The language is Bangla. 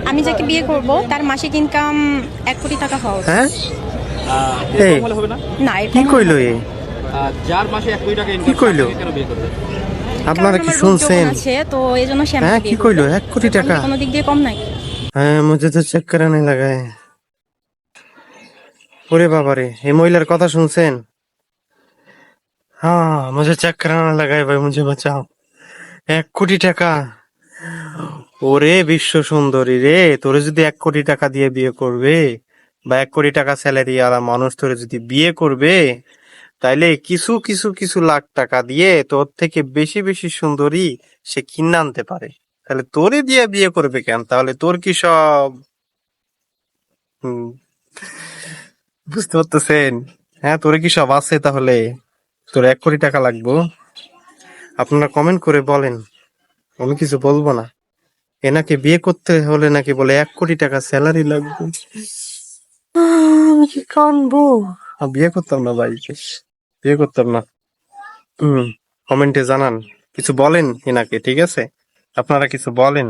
আমি যাকে বিয়ে করব তার মাসিক ইনকাম 1 কোটি টাকা হওয়া উচিত। হ্যাঁ এই এরকম হলে হবে না? না, কি কইলো এ যার মাসে 1 কোটি টাকা কি ইনকাম কইলো? কেন বিয়ে করবে? আপনারা কি শুনছেন আছে তো এই জন্য সে হ্যাঁ আমাকে কি বিয়ে কইলো করবে। 1 কোটি আমি টাকা কি কোনো দিক দিয়ে কম নাকি? হ্যাঁ মুঝে তো চেক कराने लगा है ওরে বাবারে এই মহিলার কথা শুনছেন हाँ मुझे चेक कराने लगा है भाई मुझे बचाओ 1 কোটি টাকা ওরে বিশ্ব সুন্দরী রে তোরে যদি 1 কোটি টাকা দিয়ে বিয়ে করবে বা 1 কোটি টাকা স্যালারি আলা মানুষ তোরে যদি বিয়ে করবে তাইলে কিছু কিছু কিছু লাখ টাকা দিয়ে তোর থেকে বেশি বেশি সুন্দরী সে কিনে আনতে পারে তাহলে তোরে দিয়ে বিয়ে করবে কেন তাহলে তোর কি সব হুম, বুঝতে পারতেছেন হ্যাঁ তোরে কি সব আছে তাহলে তোর 1 কোটি টাকা লাগবে আপনারা কমেন্ট করে বলেন আমি কিছু বলবো না এনাকে বিয়ে করতে হলে নাকি বলে 1 কোটি টাকা স্যালারি লাগবে আমি কি কানবো বিয়ে করতাম না ভাই বিয়ে করতাম না কমেন্টে জানান কিছু বলেন এনাকে ঠিক আছে আপনারা কিছু বলেন